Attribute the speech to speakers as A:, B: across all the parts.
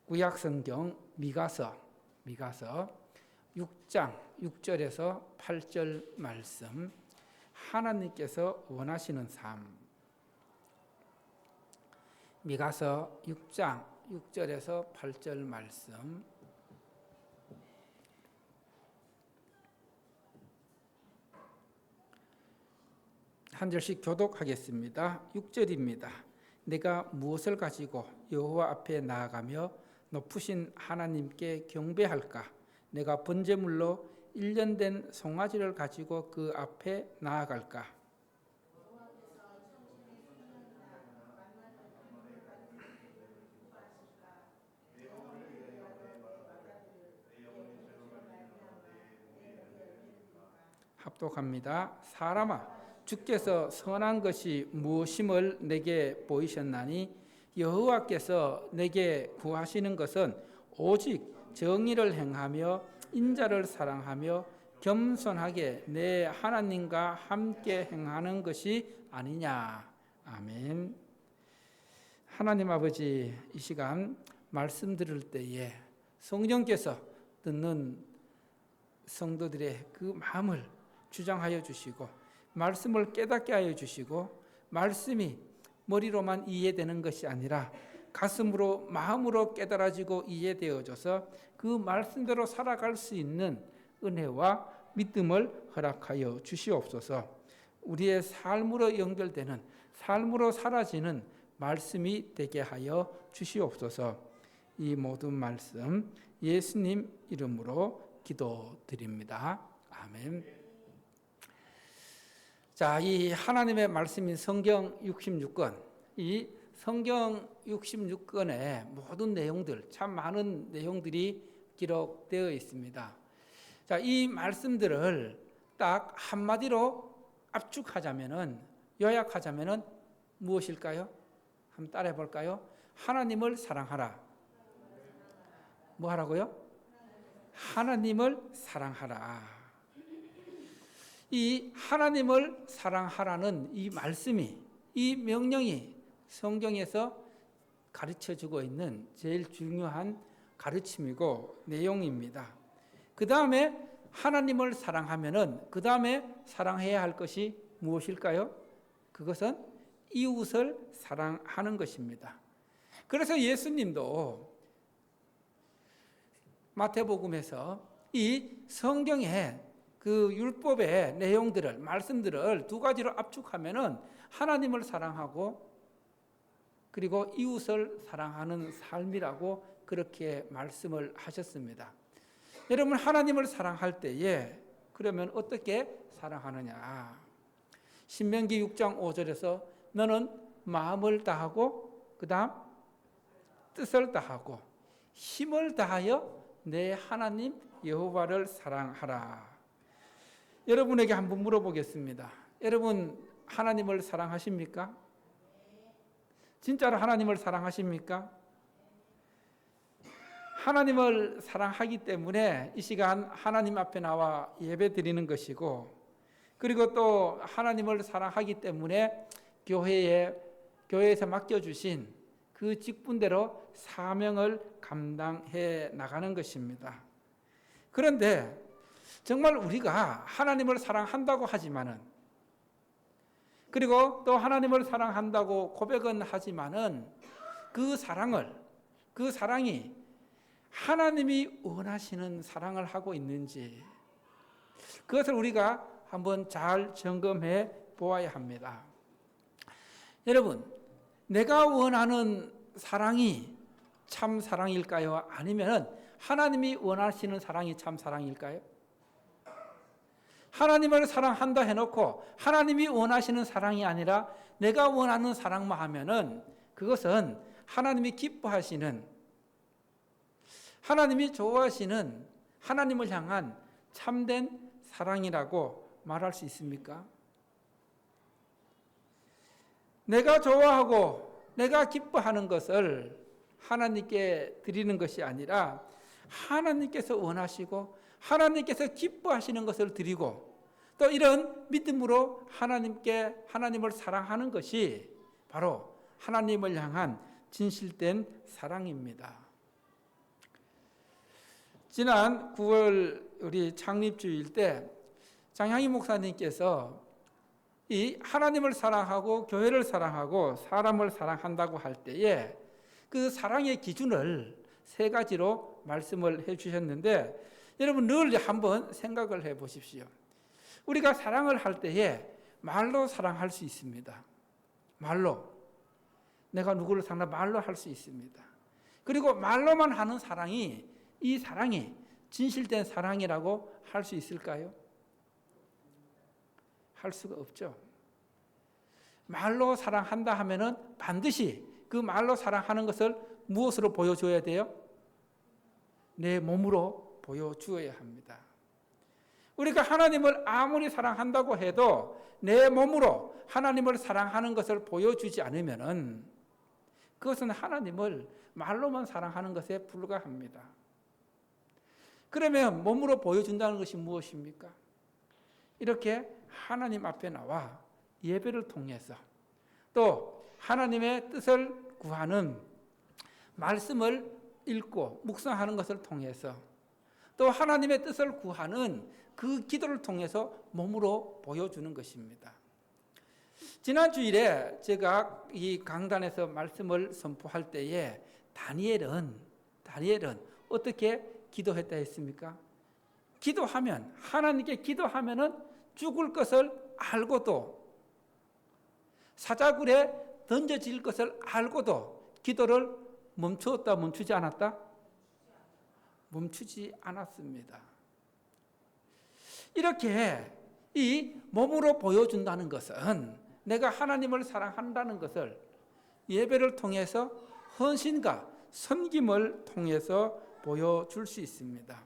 A: 구약성경 미가서 6장 6절에서 8절 말씀, 하나님께서 원하시는 삶. 미가서 6장 6절에서 8절 말씀. 한 절씩 교독하겠습니다. 6절입니다. 내가 무엇을 가지고 여호와 앞에 나아가며 높으신 하나님께 경배할까? 내가 번제물로 1년 된 송아지를 가지고 그 앞에 나아갈까? 합독합니다. 사람아, 주께서 선한 것이 무엇임을 내게 보이셨나니 여호와께서 내게 구하시는 것은 오직 정의를 행하며 인자를 사랑하며 겸손하게 내 하나님과 함께 행하는 것이 아니냐. 아멘. 하나님 아버지, 이 시간 말씀 들을 때에 성령께서 듣는 성도들의 그 마음을 주장하여 주시고 말씀을 깨닫게 하여 주시고 말씀이 머리로만 이해되는 것이 아니라 가슴으로 마음으로 깨달아지고 이해되어져서 그 말씀대로 살아갈 수 있는 은혜와 믿음을 허락하여 주시옵소서. 우리의 삶으로 연결되는, 삶으로 사라지는 말씀이 되게 하여 주시옵소서. 이 모든 말씀 예수님 이름으로 기도드립니다. 아멘. 자, 이 하나님의 말씀인 성경 66권, 이 성경 66권의 모든 내용들, 참 많은 내용들이 기록되어 있습니다. 자, 이 말씀들을 딱 한마디로 압축하자면은, 요약하자면은 무엇일까요? 한번 따라해 볼까요? 하나님을 사랑하라. 뭐 하라고요? 하나님을 사랑하라. 이 하나님을 사랑하라는 이 말씀이, 이 명령이 성경에서 가르쳐주고 있는 제일 중요한 가르침이고 내용입니다. 그 다음에 하나님을 사랑하면은 그 다음에 사랑해야 할 것이 무엇일까요? 그것은 이웃을 사랑하는 것입니다. 그래서 예수님도 마태복음에서 이 성경의 그 율법의 내용들을, 말씀들을 두 가지로 압축하면은 하나님을 사랑하고 그리고 이웃을 사랑하는 삶이라고 그렇게 말씀을 하셨습니다. 여러분, 하나님을 사랑할 때에 그러면 어떻게 사랑하느냐? 신명기 6장 5절에서 너는 마음을 다하고 그 다음 뜻을 다하고 힘을 다하여 내 하나님 여호와를 사랑하라. 여러분에게 한번 물어보겠습니다. 여러분, 하나님을 사랑하십니까? 진짜로 하나님을 사랑하십니까? 하나님을 사랑하기 때문에 이 시간 하나님 앞에 나와 예배 드리는 것이고, 그리고 또 하나님을 사랑하기 때문에 교회에서 맡겨주신 그 직분대로 사명을 감당해 나가는 것입니다. 그런데 정말 우리가 하나님을 사랑한다고 하지만은, 그리고 또 하나님을 사랑한다고 고백은 하지만은 그 사랑이 하나님이 원하시는 사랑을 하고 있는지 그것을 우리가 한번 잘 점검해 보아야 합니다. 여러분, 내가 원하는 사랑이 참 사랑일까요? 아니면 하나님이 원하시는 사랑이 참 사랑일까요? 하나님을 사랑한다 해놓고 하나님이 원하시는 사랑이 아니라 내가 원하는 사랑만 하면은 그것은 하나님이 기뻐하시는, 하나님이 좋아하시는 하나님을 향한 참된 사랑이라고 말할 수 있습니까? 내가 좋아하고 내가 기뻐하는 것을 하나님께 드리는 것이 아니라 하나님께서 원하시고 하나님께서 기뻐하시는 것을 드리고 또 이런 믿음으로 하나님을 사랑하는 것이 바로 하나님을 향한 진실된 사랑입니다. 지난 9월 우리 창립주일 때 장향희 목사님께서 이 하나님을 사랑하고 교회를 사랑하고 사람을 사랑한다고 할 때에 그 사랑의 기준을 세 가지로 말씀을 해 주셨는데, 여러분 늘 한번 생각을 해 보십시오. 우리가 사랑을 할 때에 말로 사랑할 수 있습니다. 말로. 내가 누구를 사랑한다 말로 할 수 있습니다. 그리고 말로만 하는 사랑이, 이 사랑이 진실된 사랑이라고 할 수 있을까요? 할 수가 없죠. 말로 사랑한다 하면은 반드시 그 말로 사랑하는 것을 무엇으로 보여줘야 돼요? 내 몸으로 보여주어야 합니다. 우리가 하나님을 아무리 사랑한다고 해도 내 몸으로 하나님을 사랑하는 것을 보여주지 않으면은 그것은 하나님을 말로만 사랑하는 것에 불과합니다. 그러면 몸으로 보여준다는 것이 무엇입니까? 이렇게 하나님 앞에 나와 예배를 통해서 또 하나님의 뜻을 구하는 말씀을 읽고 묵상하는 것을 통해서 또 하나님의 뜻을 구하는 그 기도를 통해서 몸으로 보여주는 것입니다. 지난 주일에 제가 이 강단에서 말씀을 선포할 때에 다니엘은 어떻게 기도했다 했습니까? 기도하면, 하나님께 기도하면은 죽을 것을 알고도, 사자굴에 던져질 것을 알고도 기도를 멈추었다, 멈추지 않았다? 멈추지 않았습니다. 이렇게 이 몸으로 보여준다는 것은 내가 하나님을 사랑한다는 것을 예배를 통해서 헌신과 섬김을 통해서 보여줄 수 있습니다.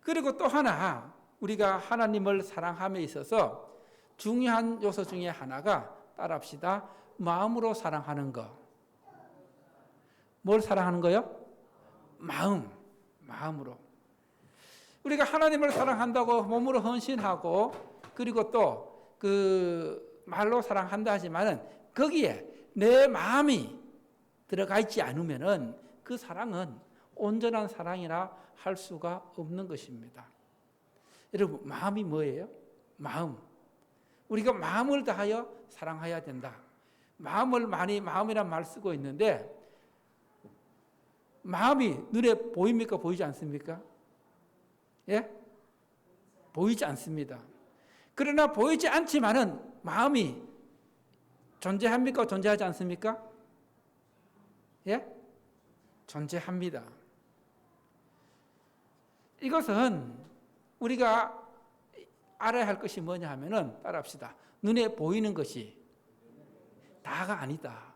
A: 그리고 또 하나, 우리가 하나님을 사랑함에 있어서 중요한 요소 중에 하나가, 따라합시다, 마음으로 사랑하는 것. 뭘 사랑하는 거요? 마음으로. 우리가 하나님을 사랑한다고 몸으로 헌신하고, 그리고 또 그 말로 사랑한다 하지만은 거기에 내 마음이 들어가 있지 않으면은 그 사랑은 온전한 사랑이라 할 수가 없는 것입니다. 여러분, 마음이 뭐예요? 마음. 우리가 마음을 다하여 사랑해야 된다. 마음을 많이 마음이란 말 쓰고 있는데, 마음이 눈에 보입니까? 보이지 않습니까? 예? 보이지 않습니다. 그러나 보이지 않지만은 마음이 존재합니까? 존재하지 않습니까? 예? 존재합니다. 이것은 우리가 알아야 할 것이 뭐냐 하면은, 따라합시다. 눈에 보이는 것이 다가 아니다.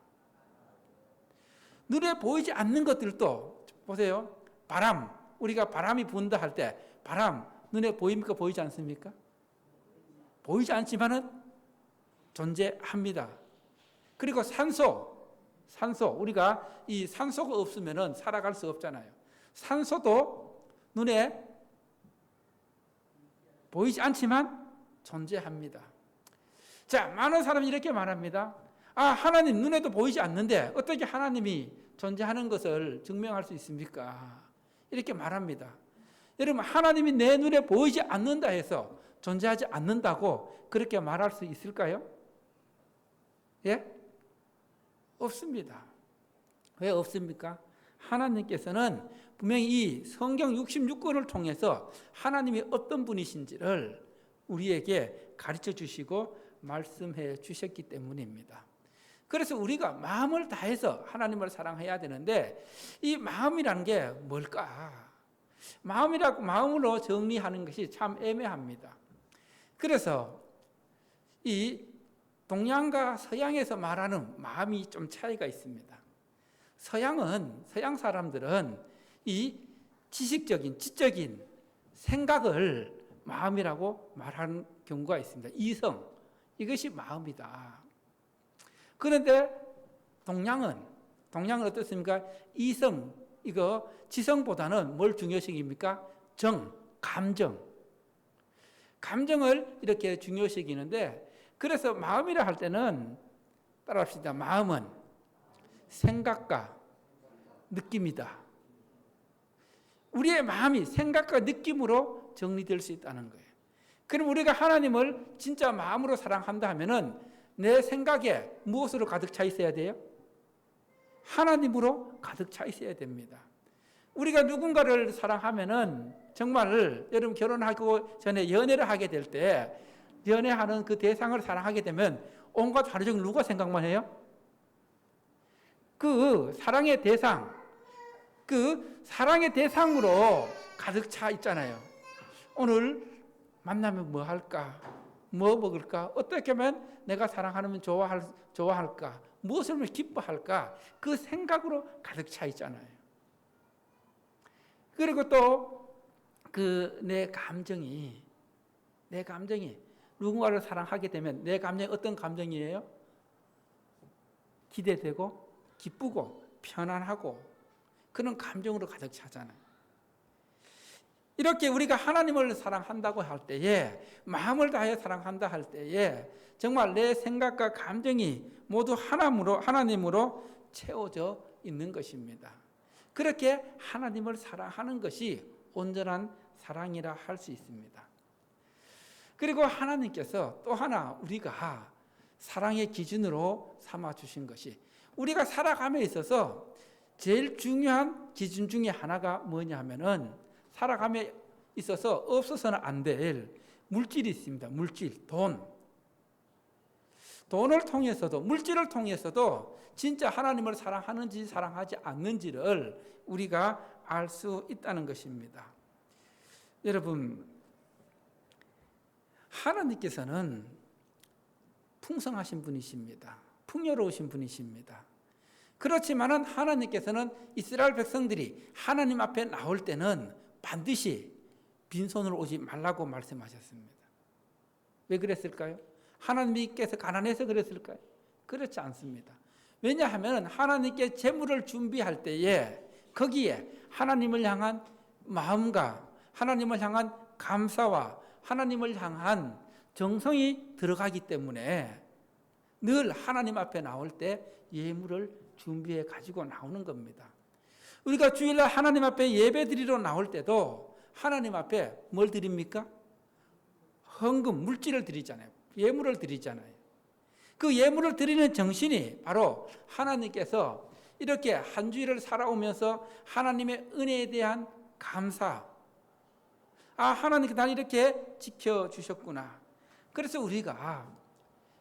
A: 눈에 보이지 않는 것들도 보세요. 바람, 우리가 바람이 분다 할 때 바람 눈에 보입니까? 보이지 않습니까? 보이지 않지만은 존재합니다. 그리고 산소, 우리가 이 산소가 없으면은 살아갈 수 없잖아요. 산소도 눈에 보이지 않지만 존재합니다. 자, 많은 사람이 이렇게 말합니다. 하나님 눈에도 보이지 않는데 어떻게 하나님이 존재하는 것을 증명할 수 있습니까? 이렇게 말합니다. 여러분, 하나님이 내 눈에 보이지 않는다 해서 존재하지 않는다고 그렇게 말할 수 있을까요? 예? 없습니다. 왜 없습니까? 하나님께서는 분명히 이 성경 66권을 통해서 하나님이 어떤 분이신지를 우리에게 가르쳐 주시고 말씀해 주셨기 때문입니다. 그래서 우리가 마음을 다해서 하나님을 사랑해야 되는데, 이 마음이라는 게 뭘까? 마음으로 정리하는 것이 참 애매합니다. 그래서 이 동양과 서양에서 말하는 마음이 좀 차이가 있습니다. 서양 사람들은 이 지식적인, 지적인 생각을 마음이라고 말하는 경우가 있습니다. 이성, 이것이 마음이다. 그런데 동양은 어떻습니까? 이성, 이거 지성보다는 뭘 중요시깁니까? 감정을 이렇게 중요시기는데, 그래서 마음이라 할 때는 따라합시다. 마음은 생각과 느낌이다. 우리의 마음이 생각과 느낌으로 정리될 수 있다는 거예요. 그럼 우리가 하나님을 진짜 마음으로 사랑한다 하면은 내 생각에 무엇으로 가득 차 있어야 돼요? 하나님으로 가득 차 있어야 됩니다. 우리가 누군가를 사랑하면은 정말 여러분 결혼하고 전에 연애를 하게 될 때 연애하는 그 대상을 사랑하게 되면 온갖 하루 종일 누가 생각만 해요? 그 사랑의 대상, 그 사랑의 대상으로 가득 차 있잖아요. 오늘 만나면 뭐 할까? 뭐 먹을까? 어떻게 하면 내가 사랑하면 좋아할까? 무엇을 하면 기뻐할까? 그 생각으로 가득 차 있잖아요. 그리고 또 그 내 감정이 누군가를 사랑하게 되면 내 감정이 어떤 감정이에요? 기대되고 기쁘고 편안하고 그런 감정으로 가득 차잖아요. 이렇게 우리가 하나님을 사랑한다고 할 때에 마음을 다해 사랑한다 할 때에 정말 내 생각과 감정이 모두 하나님으로 채워져 있는 것입니다. 그렇게 하나님을 사랑하는 것이 온전한 사랑이라 할 수 있습니다. 그리고 하나님께서 또 하나 우리가 사랑의 기준으로 삼아 주신 것이 우리가 살아감에 있어서 제일 중요한 기준 중에 하나가 뭐냐 하면은 살아감에 있어서 없어서는 안 될 물질이 있습니다. 물질, 돈을 통해서도 물질을 통해서도 진짜 하나님을 사랑하는지 사랑하지 않는지를 우리가 알 수 있다는 것입니다. 여러분, 하나님께서는 풍성하신 분이십니다. 풍요로우신 분이십니다. 그렇지만은 하나님께서는 이스라엘 백성들이 하나님 앞에 나올 때는 반드시 빈손으로 오지 말라고 말씀하셨습니다. 왜 그랬을까요? 하나님께서 가난해서 그랬을까요? 그렇지 않습니다. 왜냐하면 하나님께 재물을 준비할 때에 거기에 하나님을 향한 마음과 하나님을 향한 감사와 하나님을 향한 정성이 들어가기 때문에 늘 하나님 앞에 나올 때 예물을 준비해 가지고 나오는 겁니다. 우리가 주일날 하나님 앞에 예배 드리러 나올 때도 하나님 앞에 뭘 드립니까? 헌금, 물질을 드리잖아요. 예물을 드리잖아요. 그 예물을 드리는 정신이 바로 하나님께서 이렇게 한 주일을 살아오면서 하나님의 은혜에 대한 감사. 하나님께서 날 이렇게 지켜주셨구나. 그래서 우리가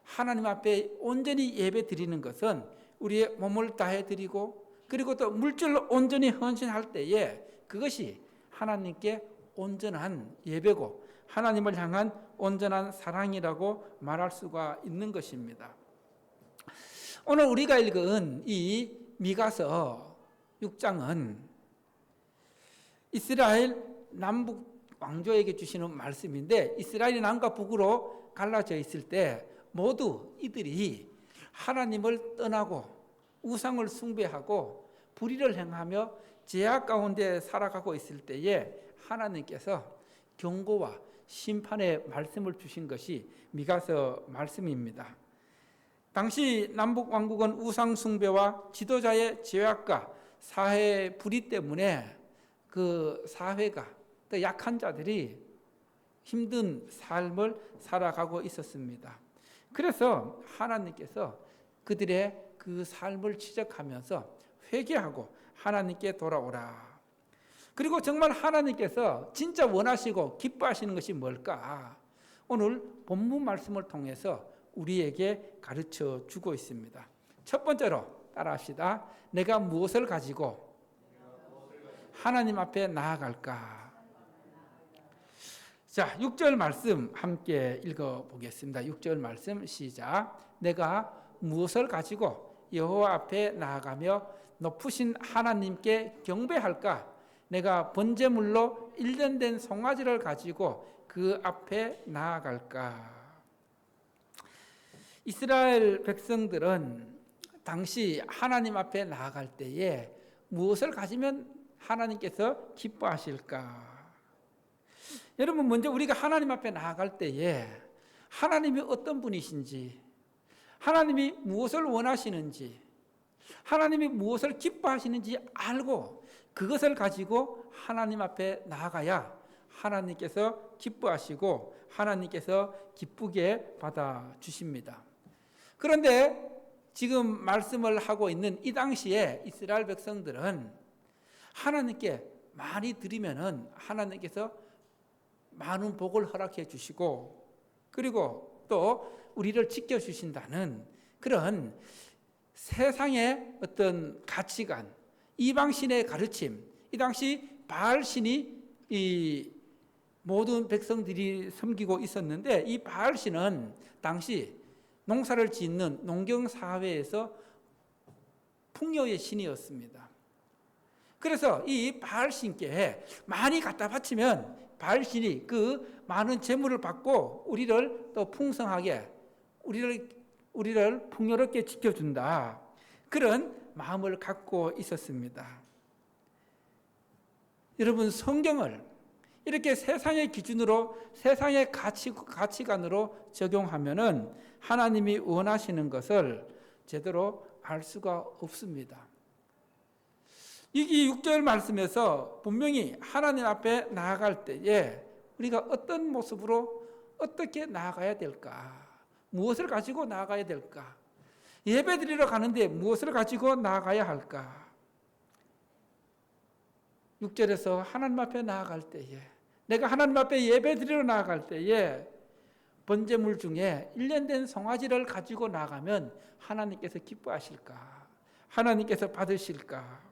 A: 하나님 앞에 온전히 예배 드리는 것은 우리의 몸을 다해 드리고 그리고 또 물질로 온전히 헌신할 때에 그것이 하나님께 온전한 예배고 하나님을 향한 온전한 사랑이라고 말할 수가 있는 것입니다. 오늘 우리가 읽은 이 미가서 6장은 이스라엘 남북 왕조에게 주시는 말씀인데 이스라엘이 남과 북으로 갈라져 있을 때 모두 이들이 하나님을 떠나고 우상을 숭배하고 불의를 행하며 죄악 가운데 살아가고 있을 때에 하나님께서 경고와 심판의 말씀을 주신 것이 미가서 말씀입니다. 당시 남북 왕국은 우상 숭배와 지도자의 죄악과 사회 불의 때문에 그 사회가 또 약한 자들이 힘든 삶을 살아가고 있었습니다. 그래서 하나님께서 그들의 그 삶을 지적하면서 회개하고 하나님께 돌아오라. 그리고 정말 하나님께서 진짜 원하시고 기뻐하시는 것이 뭘까? 오늘 본문 말씀을 통해서 우리에게 가르쳐 주고 있습니다. 첫 번째로 따라합시다. 내가 무엇을 가지고 하나님 앞에 나아갈까? 자, 6절 말씀 함께 읽어보겠습니다. 6절 말씀 시작. 내가 무엇을 가지고 여호와 앞에 나아가며 높으신 하나님께 경배할까? 내가 번제물로 1년 된 송아지를 가지고 그 앞에 나아갈까? 이스라엘 백성들은 당시 하나님 앞에 나아갈 때에 무엇을 가지면 하나님께서 기뻐하실까? 여러분, 먼저 우리가 하나님 앞에 나아갈 때에 하나님이 어떤 분이신지, 하나님이 무엇을 원하시는지, 하나님이 무엇을 기뻐하시는지 알고 그것을 가지고 하나님 앞에 나아가야 하나님께서 기뻐하시고 하나님께서 기쁘게 받아주십니다. 그런데 지금 말씀을 하고 있는 이 당시에 이스라엘 백성들은 하나님께 많이 드리면은 하나님께서 많은 복을 허락해 주시고 그리고 또 우리를 지켜주신다는 그런 세상의 어떤 가치관, 이방신의 가르침, 이 당시 바알신이 이 모든 백성들이 섬기고 있었는데 이 바알신은 당시 농사를 짓는 농경사회에서 풍요의 신이었습니다. 그래서 이 바알신께 많이 갖다 바치면 바알신이 그 많은 재물을 받고 우리를 또 풍성하게 우리를 풍요롭게 지켜준다. 그런 마음을 갖고 있었습니다. 여러분 성경을 이렇게 세상의 기준으로 세상의 가치관으로 적용하면은 하나님이 원하시는 것을 제대로 알 수가 없습니다. 이 6절 말씀에서 분명히 하나님 앞에 나아갈 때에 우리가 어떤 모습으로 어떻게 나아가야 될까? 무엇을 가지고 나아가야 될까? 예배드리러 가는데 무엇을 가지고 나아가야 할까? 6절에서 하나님 앞에 나아갈 때에 내가 하나님 앞에 예배드리러 나아갈 때에 번제물 중에 1년 된 송아지를 가지고 나가면 하나님께서 기뻐하실까? 하나님께서 받으실까?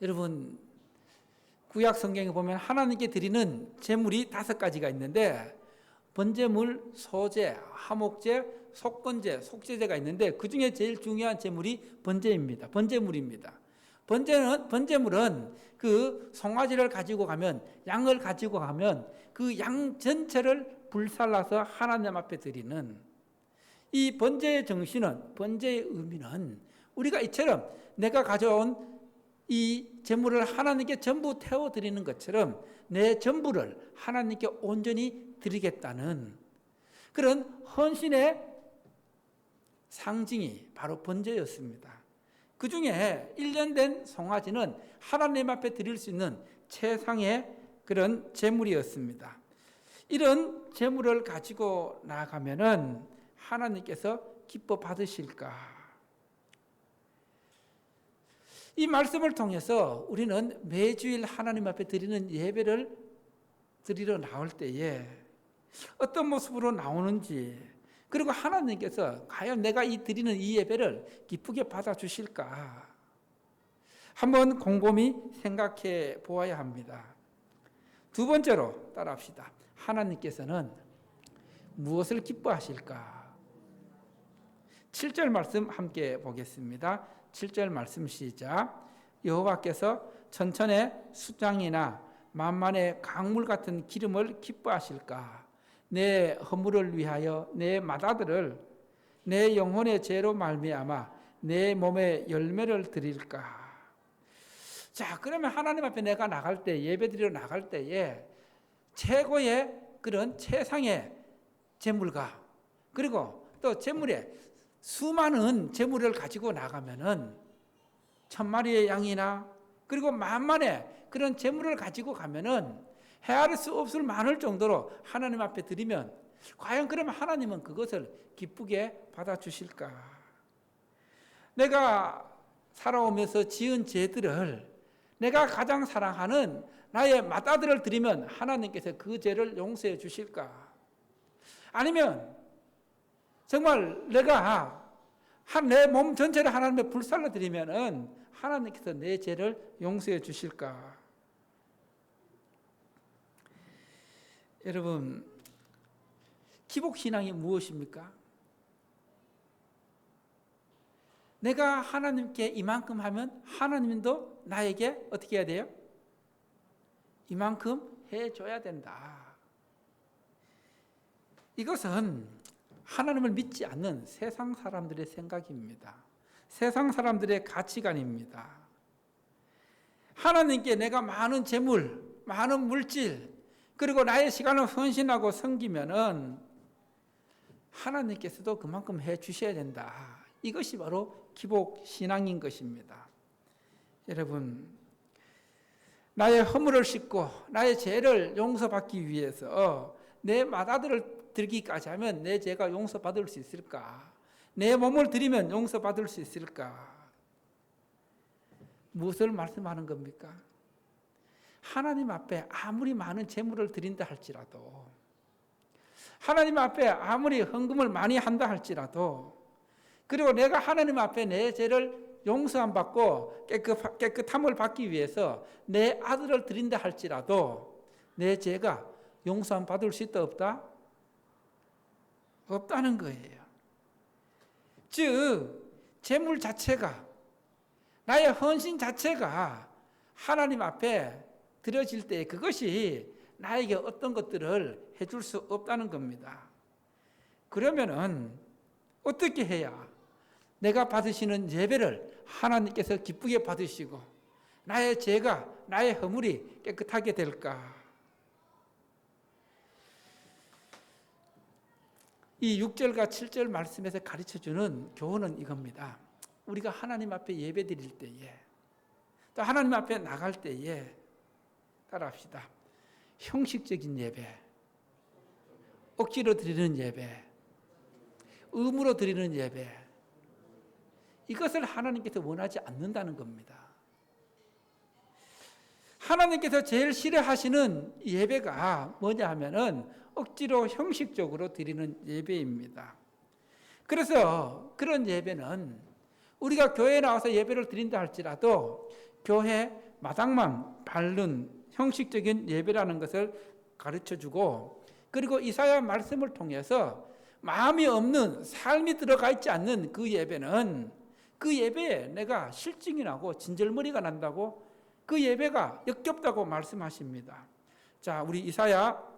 A: 여러분 구약 성경에 보면 하나님께 드리는 제물이 5가지가 있는데 번제물, 소제, 화목제, 속건제, 속죄제가 있는데 그 중에 제일 중요한 제물이 번제입니다. 번제물입니다. 번제물은 그 송아지를 가지고 가면 양을 가지고 가면 그 양 전체를 불살라서 하나님 앞에 드리는 이 번제의 정신은 번제의 의미는 우리가 이처럼 내가 가져온 이 제물을 하나님께 전부 태워드리는 것처럼 내 전부를 하나님께 온전히 드리겠다는 그런 헌신의 상징이 바로 번제였습니다. 그 중에 1년 된 송아지는 하나님 앞에 드릴 수 있는 최상의 그런 제물이었습니다. 이런 제물을 가지고 나가면은 하나님께서 기뻐 받으실까? 이 말씀을 통해서 우리는 매주일 하나님 앞에 드리는 예배를 드리러 나올 때에 어떤 모습으로 나오는지 그리고 하나님께서 과연 내가 드리는 이 예배를 기쁘게 받아주실까? 한번 곰곰이 생각해 보아야 합니다. 두 번째로 따라합시다. 하나님께서는 무엇을 기뻐하실까? 7절 말씀 함께 보겠습니다. 7절 말씀 시작. 여호와께서 천천의 수장이나 만만의 강물 같은 기름을 기뻐하실까? 내 허물을 위하여 내 맏아들을 내 영혼의 죄로 말미암아 내 몸에 열매를 드릴까? 자, 그러면 하나님 앞에 내가 나갈 때 예배드리러 나갈 때에 최고의 그런 최상의 제물과 그리고 또 제물에 수많은 제물을 가지고 나가면은 1000마리의 양이나 그리고 만만의 그런 제물을 가지고 가면은 헤아릴 수 없을 많을 정도로 하나님 앞에 드리면 과연 그러면 하나님은 그것을 기쁘게 받아주실까? 내가 살아오면서 지은 죄들을 내가 가장 사랑하는 나의 맏아들을 드리면 하나님께서 그 죄를 용서해 주실까? 아니면 정말 내가 내 몸 전체를 하나님의 불살라 드리면은 하나님께서 내 죄를 용서해 주실까? 여러분, 기복신앙이 무엇입니까? 내가 하나님께 이만큼 하면 하나님도 나에게 어떻게 해야 돼요? 이만큼 해줘야 된다. 이것은 하나님을 믿지 않는 세상 사람들의 생각입니다. 세상 사람들의 가치관입니다. 하나님께 내가 많은 재물, 많은 물질, 그리고 나의 시간을 헌신하고 섬기면은 하나님께서도 그만큼 해 주셔야 된다. 이것이 바로 기복 신앙인 것입니다. 여러분, 나의 허물을 씻고 나의 죄를 용서받기 위해서 내 맏아들을 들기까지 하면 내 죄가 용서받을 수 있을까? 내 몸을 드리면 용서받을 수 있을까? 무엇을 말씀하는 겁니까? 하나님 앞에 아무리 많은 재물을 드린다 할지라도, 하나님 앞에 아무리 헌금을 많이 한다 할지라도, 그리고 내가 하나님 앞에 내 죄를 용서함 받고 깨끗함을 받기 위해서 내 아들을 드린다 할지라도 내 죄가 용서함 받을 수 있다 없다? 없다는 거예요. 즉 재물 자체가, 나의 헌신 자체가 하나님 앞에 드려질 때 그것이 나에게 어떤 것들을 해줄 수 없다는 겁니다. 그러면은 어떻게 해야 내가 받으시는 예배를 하나님께서 기쁘게 받으시고 나의 죄가, 나의 허물이 깨끗하게 될까? 이 6절과 7절 말씀에서 가르쳐주는 교훈은 이겁니다. 우리가 하나님 앞에 예배 드릴 때에, 또 하나님 앞에 나갈 때에, 따라합시다. 형식적인 예배, 억지로 드리는 예배, 의무로 드리는 예배, 이것을 하나님께서 원하지 않는다는 겁니다. 하나님께서 제일 싫어하시는 예배가 뭐냐 하면은 억지로 형식적으로 드리는 예배입니다. 그래서 그런 예배는 우리가 교회에 나와서 예배를 드린다 할지라도 교회 마당만 밟는 형식적인 예배라는 것을 가르쳐주고, 그리고 이사야 말씀을 통해서 마음이 없는, 삶이 들어가 있지 않는 그 예배는, 그 예배에 내가 실증이 나고 진절머리가 난다고, 그 예배가 역겹다고 말씀하십니다. 자, 우리 이사야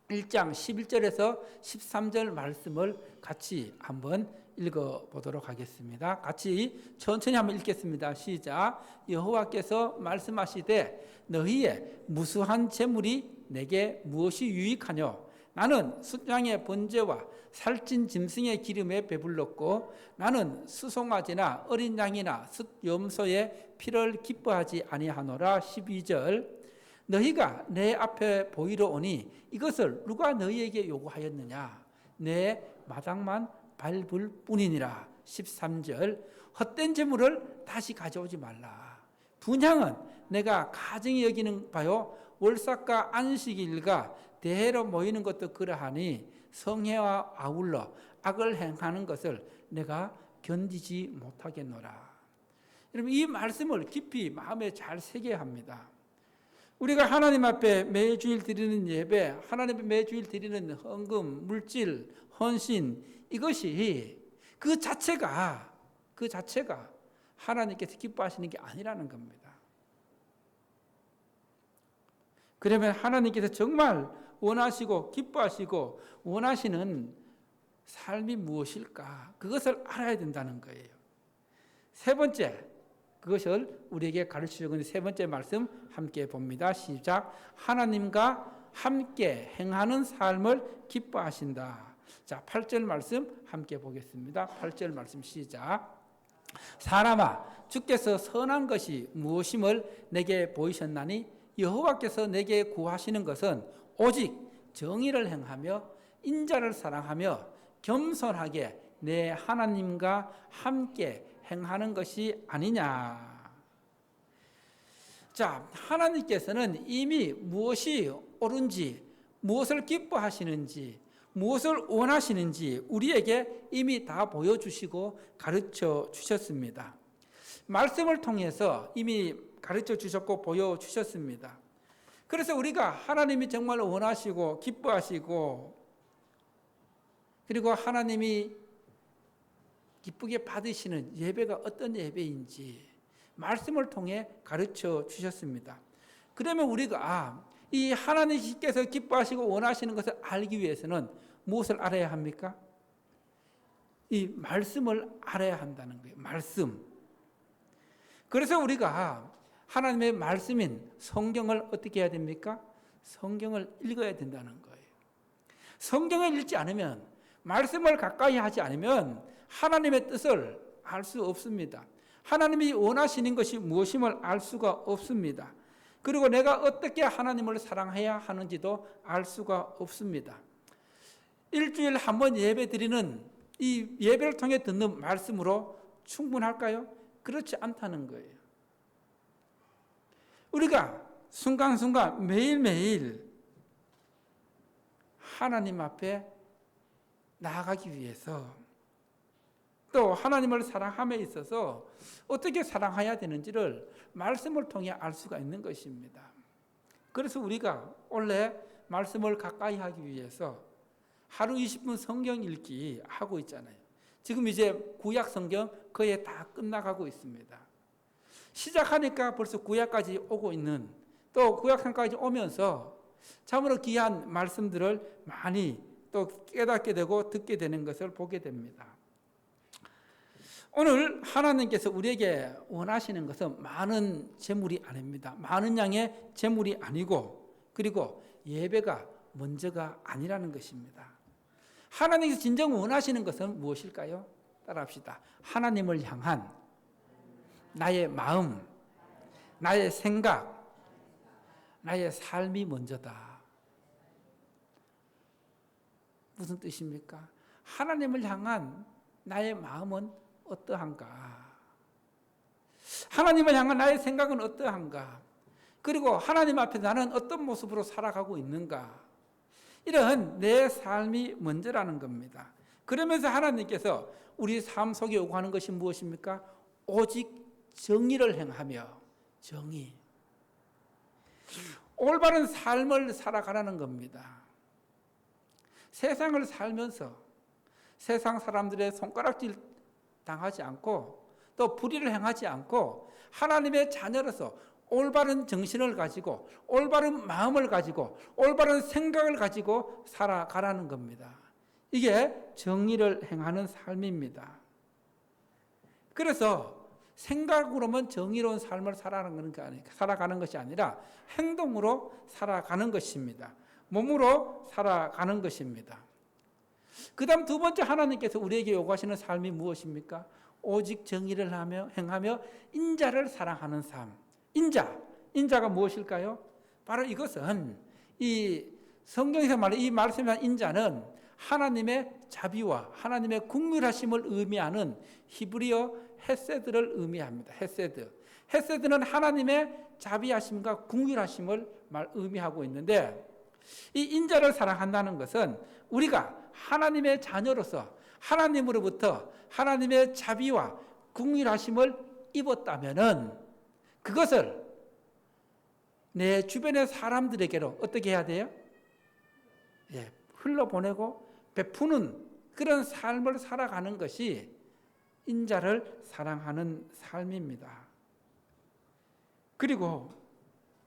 A: 1장 11절에서 13절 말씀을 같이 한번 읽어보도록 하겠습니다. 같이 천천히 한번 읽겠습니다. 시작. 여호와께서 말씀하시되 너희의 무수한 재물이 내게 무엇이 유익하뇨? 나는 숫양의 번제와 살찐 짐승의 기름에 배불렀고 나는 수송아지나 어린 양이나 숫염소의 피를 기뻐하지 아니하노라. 12절. 너희가 내 앞에 보이러 오니 이것을 누가 너희에게 요구하였느냐? 내 마당만 밟을 뿐이니라. 13절. 헛된 재물을 다시 가져오지 말라. 분향은 내가 가증히 여기는 바요, 월삭과 안식일과 대회로 모이는 것도 그러하니 성회와 아울러 악을 행하는 것을 내가 견디지 못하겠노라. 여러분, 이 말씀을 깊이 마음에 잘 새겨야 합니다. 우리가 하나님 앞에 매주일 드리는 예배, 하나님 앞에 매주일 드리는 헌금, 물질, 헌신, 이것이 그 자체가 하나님께서 기뻐하시는 게 아니라는 겁니다. 그러면 하나님께서 정말 원하시고 기뻐하시고 원하시는 삶이 무엇일까? 그것을 알아야 된다는 거예요. 세 번째, 그것을 우리에게 가르치려고 세 번째 말씀 함께 봅니다. 시작. 하나님과 함께 행하는 삶을 기뻐하신다. 자, 8절 말씀 함께 보겠습니다. 8절 말씀 시작. 사람아, 주께서 선한 것이 무엇임을 내게 보이셨나니 여호와께서 내게 구하시는 것은 오직 정의를 행하며 인자를 사랑하며 겸손하게 내 하나님과 함께 행하는 것이 아니냐. 자, 하나님께서는 이미 무엇이 옳은지, 무엇을 기뻐하시는지, 무엇을 원하시는지 우리에게 이미 다 보여주시고 가르쳐 주셨습니다. 말씀을 통해서 이미 가르쳐 주셨고 보여주셨습니다. 그래서 우리가 하나님이 정말 원하시고 기뻐하시고, 그리고 하나님이 기쁘게 받으시는 예배가 어떤 예배인지 말씀을 통해 가르쳐 주셨습니다. 그러면 우리가 이 하나님께서 기뻐하시고 원하시는 것을 알기 위해서는 무엇을 알아야 합니까? 이 말씀을 알아야 한다는 거예요. 말씀. 그래서 우리가 하나님의 말씀인 성경을 어떻게 해야 됩니까? 성경을 읽어야 된다는 거예요. 성경을 읽지 않으면, 말씀을 가까이 하지 않으면 하나님의 뜻을 알 수 없습니다. 하나님이 원하시는 것이 무엇임을 알 수가 없습니다. 그리고 내가 어떻게 하나님을 사랑해야 하는지도 알 수가 없습니다. 일주일 한 번 예배 드리는 이 예배를 통해 듣는 말씀으로 충분할까요? 그렇지 않다는 거예요. 우리가 순간순간 매일매일 하나님 앞에 나아가기 위해서 또 하나님을 사랑함에 있어서 어떻게 사랑해야 되는지를 말씀을 통해 알 수가 있는 것입니다. 그래서 우리가 원래 말씀을 가까이 하기 위해서 하루 20분 성경 읽기 하고 있잖아요. 지금 이제 구약 성경 거의 다 끝나가고 있습니다. 시작하니까 벌써 구약까지 오고 있는, 또 구약성까지 오면서 참으로 귀한 말씀들을 많이 또 깨닫게 되고 듣게 되는 것을 보게 됩니다. 오늘 하나님께서 우리에게 원하시는 것은 많은 재물이 아닙니다. 많은 양의 재물이 아니고, 그리고 예배가 먼저가 아니라는 것입니다. 하나님께서 진정 원하시는 것은 무엇일까요? 따라합시다. 하나님을 향한 나의 마음, 나의 생각, 나의 삶이 먼저다. 무슨 뜻입니까? 하나님을 향한 나의 마음은 어떠한가? 하나님을 향한 나의 생각은 어떠한가? 그리고 하나님 앞에 나는 어떤 모습으로 살아가고 있는가? 이런 내 삶이 먼저라는 겁니다. 그러면서 하나님께서 우리 삶 속에 요구하는 것이 무엇입니까? 오직 정의를 행하며, 정의, 올바른 삶을 살아가라는 겁니다. 세상을 살면서 세상 사람들의 손가락질 당하지 않고 또 불의를 행하지 않고 하나님의 자녀로서 올바른 정신을 가지고 올바른 마음을 가지고 올바른 생각을 가지고 살아가라는 겁니다. 이게 정의를 행하는 삶입니다. 그래서 생각으로만 정의로운 삶을 살아가는 것이 아니라 행동으로 살아가는 것입니다. 몸으로 살아가는 것입니다. 그 다음 두 번째 하나님께서 우리에게 요구하시는 삶이 무엇입니까? 오직 정의를 행하며 인자를 사랑하는 삶. 인자가 무엇일까요? 바로 이것은 이 성경에서 말하는 이 말씀에 인자는 하나님의 자비와 하나님의 긍휼하심을 의미하는 히브리어 헤세드를 의미합니다. 헤세드는 하나님의 자비하심과 긍휼하심을 의미하고 있는데, 이 인자를 사랑한다는 것은 우리가 하나님의 자녀로서 하나님으로부터 하나님의 자비와 긍휼하심을 입었다면은 그것을 내 주변의 사람들에게로 어떻게 해야 돼요? 흘러보내고 베푸는 그런 삶을 살아가는 것이 인자를 사랑하는 삶입니다. 그리고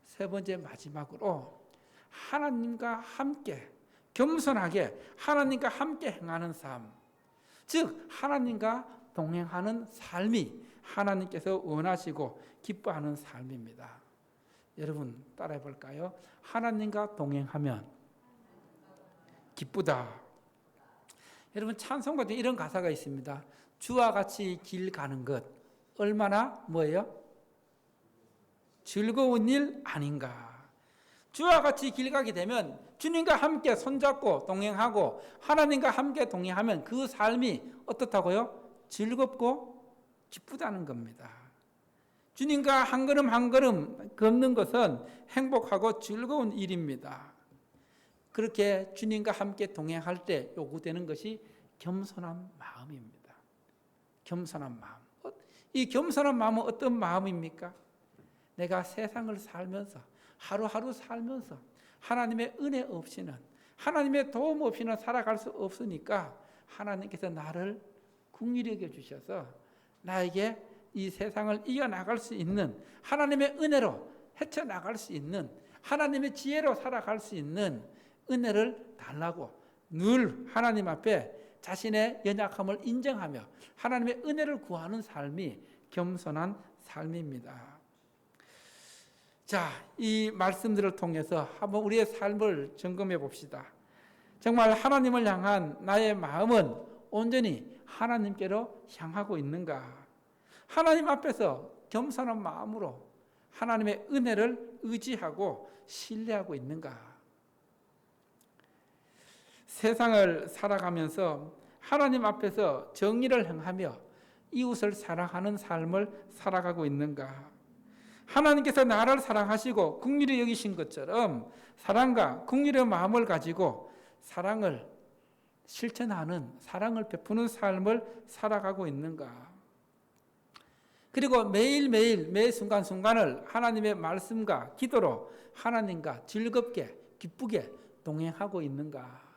A: 세 번째 마지막으로 하나님과 함께 겸손하게 하나님과 함께 행하는 삶, 즉 하나님과 동행하는 삶이 하나님께서 원하시고 기뻐하는 삶입니다. 여러분 따라해 볼까요? 하나님과 동행하면 기쁘다. 여러분 찬송가 중에 이런 가사가 있습니다. 주와 같이 길 가는 것 얼마나 뭐예요? 즐거운 일 아닌가. 주와 같이 길 가게 되면 주님과 함께 손잡고 동행하고 하나님과 함께 동행하면 그 삶이 어떻다고요? 즐겁고 기쁘다는 겁니다. 주님과 한 걸음 한 걸음 걷는 것은 행복하고 즐거운 일입니다. 그렇게 주님과 함께 동행할 때 요구되는 것이 겸손한 마음입니다. 겸손한 마음. 이 겸손한 마음은 어떤 마음입니까? 내가 세상을 살면서 하루하루 살면서 하나님의 은혜 없이는 하나님의 도움 없이는 살아갈 수 없으니까 하나님께서 나를 긍휼히 여겨 주셔서 나에게 이 세상을 이겨나갈 수 있는 하나님의 은혜로 헤쳐나갈 수 있는 하나님의 지혜로 살아갈 수 있는 은혜를 달라고 늘 하나님 앞에 자신의 연약함을 인정하며 하나님의 은혜를 구하는 삶이 겸손한 삶입니다. 자, 이 말씀들을 통해서 한번 우리의 삶을 점검해 봅시다. 정말 하나님을 향한 나의 마음은 온전히 하나님께로 향하고 있는가? 하나님 앞에서 겸손한 마음으로 하나님의 은혜를 의지하고 신뢰하고 있는가? 세상을 살아가면서 하나님 앞에서 정의를 행하며 이웃을 사랑하는 삶을 살아가고 있는가? 하나님께서 나를 사랑하시고 긍휼히 여기신 것처럼 사랑과 긍휼의 마음을 가지고 사랑을 실천하는, 사랑을 베푸는 삶을 살아가고 있는가? 그리고 매일매일 매 순간순간을 하나님의 말씀과 기도로 하나님과 즐겁게 기쁘게 동행하고 있는가?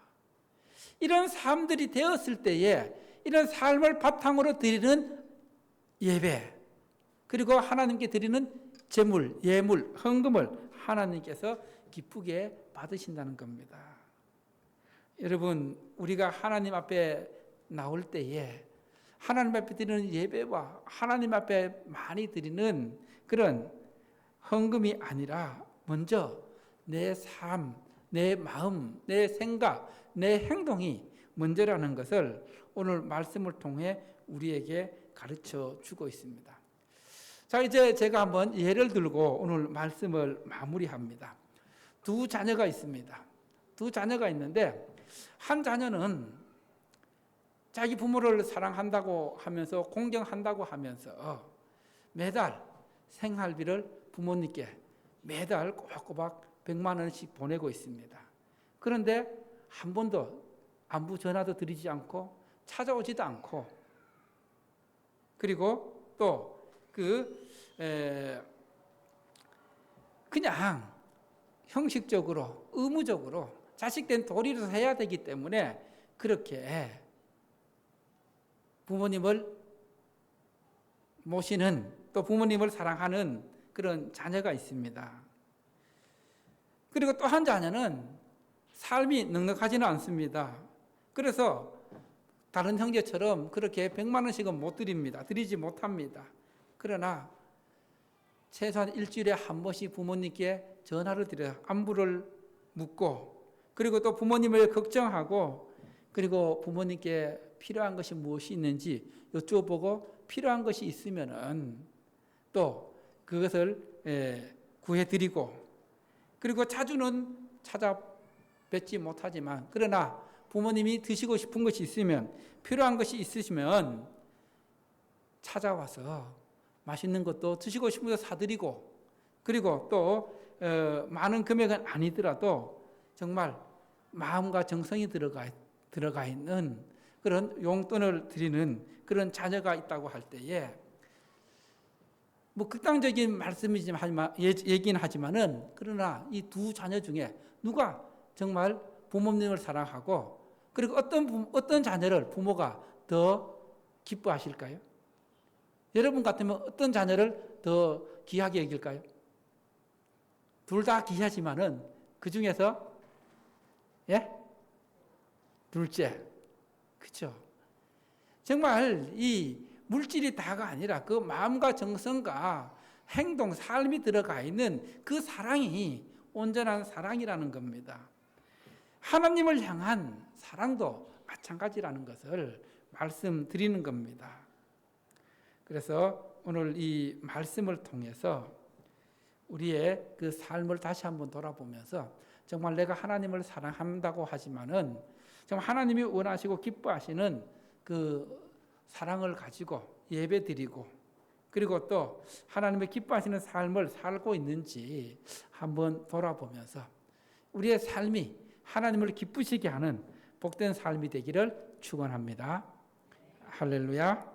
A: 이런 삶들이 되었을 때에 이런 삶을 바탕으로 드리는 예배, 그리고 하나님께 드리는 제물, 예물, 헌금을 하나님께서 기쁘게 받으신다는 겁니다. 여러분, 우리가 하나님 앞에 나올 때에 하나님 앞에 드리는 예배와 하나님 앞에 많이 드리는 그런 헌금이 아니라 먼저 내 삶, 내 마음, 내 생각, 내 행동이 먼저라는 것을 오늘 말씀을 통해 우리에게 가르쳐 주고 있습니다. 자, 이제 제가 한번 예를 들고 오늘 말씀을 마무리합니다. 두 자녀가 있습니다. 두 자녀가 있는데 한 자녀는 자기 부모를 사랑한다고 하면서 공경한다고 하면서 매달 생활비를 부모님께 매달 꼬박꼬박 100만 원씩 보내고 있습니다. 그런데 한 번도 안부 전화도 드리지 않고 찾아오지도 않고, 그리고 또 그냥 형식적으로 의무적으로 자식된 도리로 해야 되기 때문에 그렇게 부모님을 모시는, 또 부모님을 사랑하는 그런 자녀가 있습니다. 그리고 또 한 자녀는 삶이 넉넉하지는 않습니다. 그래서 다른 형제처럼 그렇게 100만 원씩은 못 드립니다. 드리지 못합니다. 그러나 최소한 일주일에 한 번씩 부모님께 전화를 드려 안부를 묻고, 그리고 또 부모님을 걱정하고, 그리고 부모님께 필요한 것이 무엇이 있는지 여쭤보고 필요한 것이 있으면은 또 그것을 구해드리고, 그리고 자주는 찾아뵙지 못하지만 그러나 부모님이 드시고 싶은 것이 있으면, 필요한 것이 있으시면 찾아와서 맛있는 것도 드시고 싶은 거 사드리고, 그리고 또 많은 금액은 아니더라도 정말 마음과 정성이 들어가 있는 그런 용돈을 드리는 그런 자녀가 있다고 할 때에, 뭐 극단적인 말씀이지만 얘기는 하지만은, 그러나 이 두 자녀 중에 누가 정말 부모님을 사랑하고, 그리고 어떤 자녀를 부모가 더 기뻐하실까요? 여러분 같으면 어떤 자녀를 더 귀하게 여길까요? 둘 다 귀하지만은 그 중에서 둘째, 그렇죠? 정말 이 물질이 다가 아니라 그 마음과 정성과 행동, 삶이 들어가 있는 그 사랑이 온전한 사랑이라는 겁니다. 하나님을 향한 사랑도 마찬가지라는 것을 말씀드리는 겁니다. 그래서 오늘 이 말씀을 통해서 우리의 그 삶을 다시 한번 돌아보면서 정말 내가 하나님을 사랑한다고 하지만은 정말 하나님이 원하시고 기뻐하시는 그 사랑을 가지고 예배드리고, 그리고 또 하나님의 기뻐하시는 삶을 살고 있는지 한번 돌아보면서 우리의 삶이 하나님을 기쁘시게 하는 복된 삶이 되기를 축원합니다. 할렐루야.